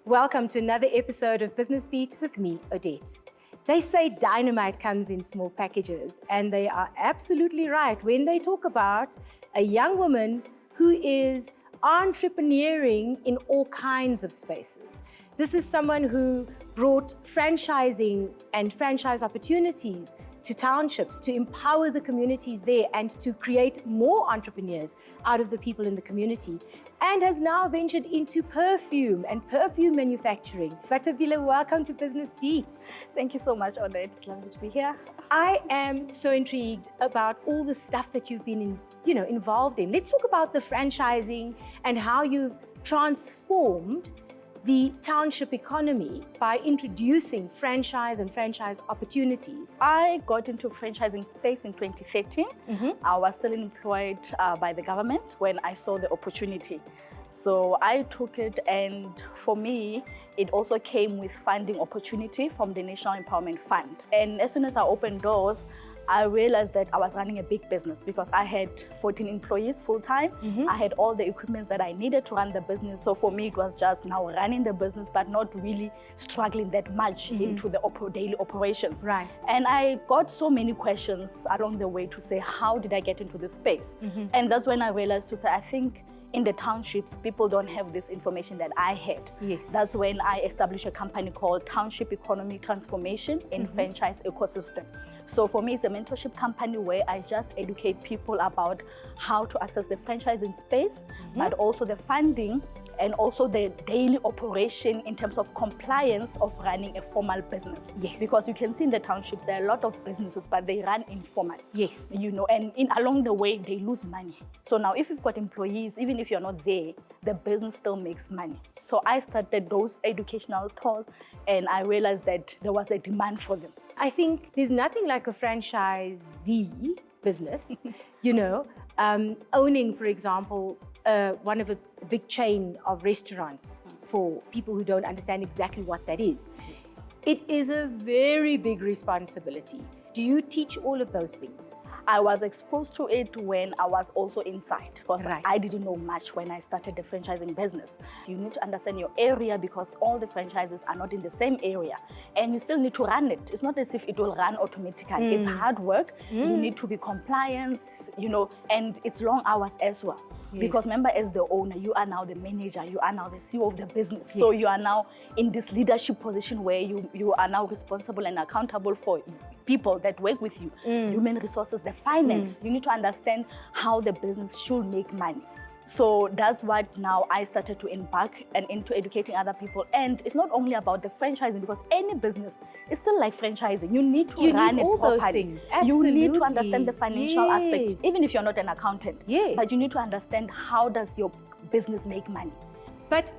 Welcome to another episode of Business Beat with me, Odette. They say dynamite comes in small packages, and they are absolutely right when they talk about a young woman who is entrepreneuring in all kinds of spaces. This is someone who brought franchising and franchise opportunities to townships to empower the communities there and to create more entrepreneurs out of the people in the community, and has now ventured into perfume and perfume manufacturing. Bathabile, welcome to Business Beat. Thank you so much, Odette. It's lovely to be here. I am so intrigued about all the stuff that you've been involved in. Let's talk about the franchising and how you've transformed the township economy by introducing franchise and franchise opportunities. I got into franchising space in 2013. I was still employed by the government when I saw the opportunity. So I took it, and for me, it also came with funding opportunity from the National Empowerment Fund. And as soon as I opened doors, I realized that I was running a big business because I had 14 employees full-time. I had all the equipment that I needed to run the business. So for me, it was just now running the business, but not really struggling that much into the daily operations. Right. And I got so many questions along the way to say, how did I get into this space? And that's when I realized to say, I think in the townships, people don't have this information that I had. Yes. That's when I established a company called Township Economic Transformation in Franchise Ecosystem. So for me, it's a mentorship company where I just educate people about how to access the franchising space, but also the funding and also the daily operation in terms of compliance of running a formal business. Yes. Because you can see in the township, there are a lot of businesses, but they run informal. Yes. And along the way, they lose money. So now if you've got employees, even if you're not there, the business still makes money. So I started those educational tours, and I realized that there was a demand for them. I think there's nothing like a franchisee business, owning, for example, one of a big chain of restaurants for people who don't understand exactly what that is. It is a very big responsibility. Do you teach all of those things? I was exposed to it when I was also inside, because Right. I didn't know much when I started the franchising business. You need to understand your area because all the franchises are not in the same area, and you still need to run it. It's not as if it will run automatically. It's hard work. You need to be compliant, and it's long hours as well. Yes. Because remember, as the owner, you are now the manager, you are now the CEO of the business. So Yes. you are now in this leadership position where you are now responsible and accountable for people that work with you, human resources, the finance. You need to understand how the business should make money. So that's what now I started to embark and into educating other people. And it's not only about the franchising, because any business is still like franchising. You need to run it all properly. those things. You need to Absolutely. understand the financial aspect, Yes. even if you're not an accountant. Yes. But you need to understand how does your business make money. But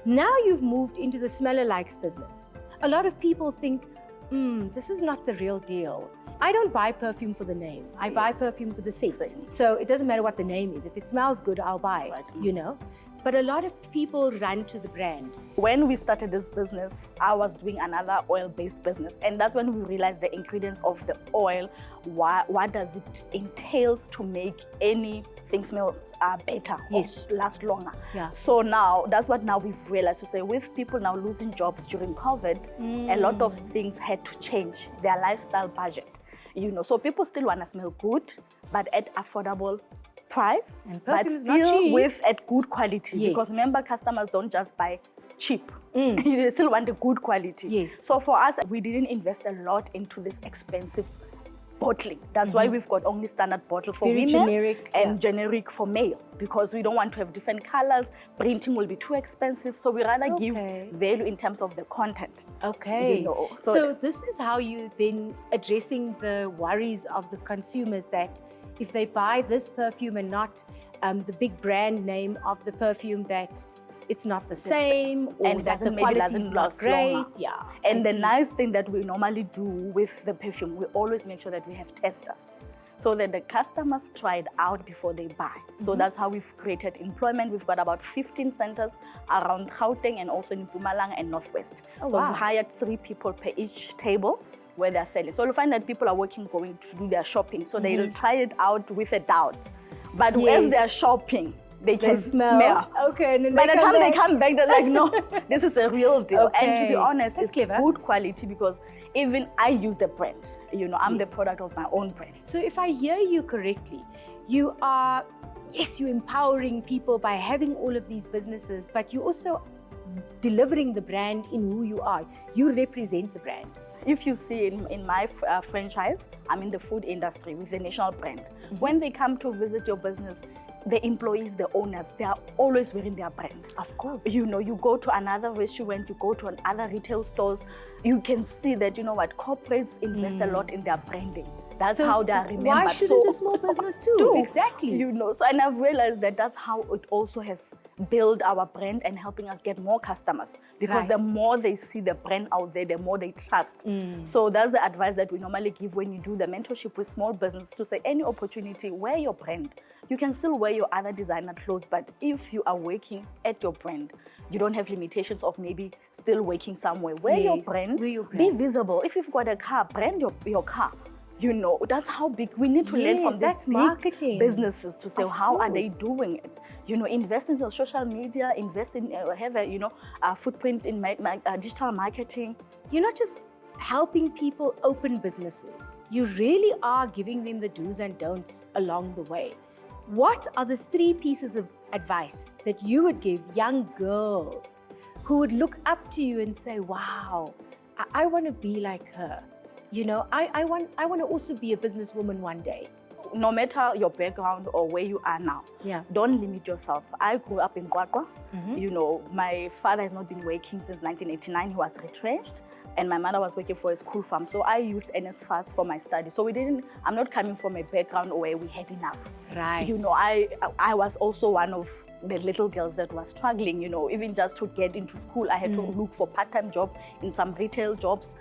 now you've moved into the smeller likes business. A lot of people think, this is not the real deal. I don't buy perfume for the name. I buy perfume for the scent. Scent. So it doesn't matter what the name is. If it smells good, I'll buy it, Right. But a lot of people run to the brand. When we started this business, I was doing another oil-based business. And that's when we realized the ingredients of the oil, what does it entails to make anything smells better, Yes. or last longer. Yeah. So now, that's what now we've realized, to say with people now losing jobs during COVID, a lot of things had to change, their lifestyle budget. So people still want to smell good, but at affordable price, And but perfume is not still cheap. with at good quality. Yes. Because remember, customers don't just buy cheap. They still want a good quality. Yes. So for us, we didn't invest a lot into this expensive bottling. That's why we've got only standard bottle for Very women generic, and generic for male, because we don't want to have different colors. Printing will be too expensive, so we rather give value in terms of the content. Okay. So So this is how you then addressing the worries of the consumers that if they buy this perfume and not the big brand name of the perfume, that it's not the same, or and that the maybe quality doesn't is not last great. longer. Yeah. And I the see. nice thing that we normally do with the perfume, we always make sure that we have testers, so that the customers try it out before they buy. So that's how we've created employment. We've got about 15 centers around Gauteng and also in Mpumalanga and Northwest. Oh, so wow. we've hired 3 people per each table where they're selling. So you'll find that people are going to do their shopping. So they'll try it out with a doubt. But as they're shopping, they can smell. Okay, and then By the time they back. come back, they're like, no, this is a real deal. And to be Okay. honest, That's it's clever. good quality because even I use the brand. You know, I'm Yes. the product of my own brand. So if I hear you correctly, you are, yes, you're empowering people by having all of these businesses, but you also delivering the brand in who you are. You represent the brand. If you see in my franchise, I'm in the food industry with the national brand. When they come to visit your business, the employees, the owners, they are always wearing their brand. Of course. You know, you go to another restaurant, you go to other retail stores, you can see that, you know what, corporates invest a lot in their branding. That's how they are remembered. Why shouldn't a small business too? Exactly. You know, so and I've realized that that's how it also has built our brand and helping us get more customers. Because Right. the more they see the brand out there, the more they trust. So that's the advice that we normally give when you do the mentorship with small business, to say any opportunity, wear your brand. You can still wear your other designer clothes, but if you are working at your brand, you don't have limitations of maybe still working somewhere. Wear your Yes, brand, wear your be brand. visible. If you've got a car, brand your car. You know, that's how big we need to learn Yes, from these that's big marketing. businesses to say, Of how are they course. doing it? You know, invest in your social media, invest in, have a, you know, a footprint in digital marketing. You're not just helping people open businesses. You really are giving them the do's and don'ts along the way. What are the 3 pieces of advice that you would give young girls who would look up to you and say, wow, I want to be like her? You know, I want to also be a businesswoman one day. No matter your background or where you are now, Yeah. don't limit yourself. I grew up in Kwakwa. You know, my father has not been working since 1989. He was retrenched. And my mother was working for a school farm. So I used NSFAS for my study. So I'm not coming from a background where we had enough. Right. You know, I was also one of the little girls that was struggling, you know, even just to get into school. I had to look for part-time job in some retail jobs,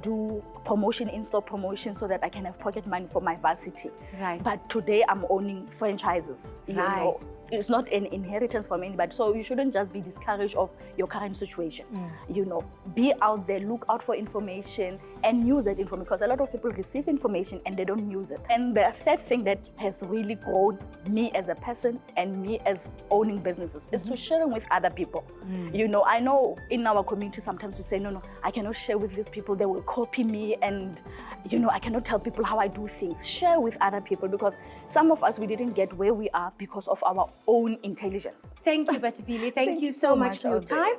do promotion, in-store promotion, so that I can have pocket money for my varsity. Right. But today I'm owning franchises. You know, it's not an inheritance from anybody. So you shouldn't just be discouraged of your current situation. You know, be out there, look out for information and use that information, because a lot of people receive information and they don't use it. And the third thing that has really grown me as a person and me as owning businesses is to share with other people. You know, I know in our community sometimes we say, no, I cannot share with these people, they will copy me, and you know, I cannot tell people how I do things. Share with other people, because some of us, we didn't get where we are because of our own intelligence. Thank you, Bathabile. Thank you so much for your time.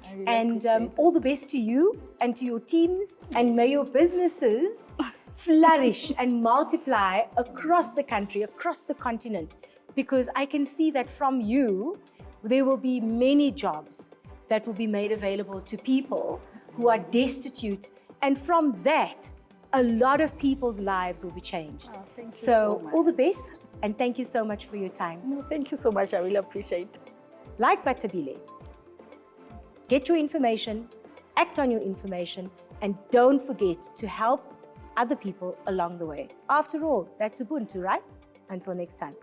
I really And appreciate it. all the best to you and to your teams, and may your businesses flourish and multiply across the country, across the continent, because I can see that from you, there will be many jobs that will be made available to people who are destitute. And from that, a lot of people's lives will be changed. Oh, thank you So much. all the best, and thank you so much for your time. No, thank you so much. I really appreciate it. Like Bathabile, get your information, act on your information, and don't forget to help other people along the way. After all, that's Ubuntu, right? Until next time.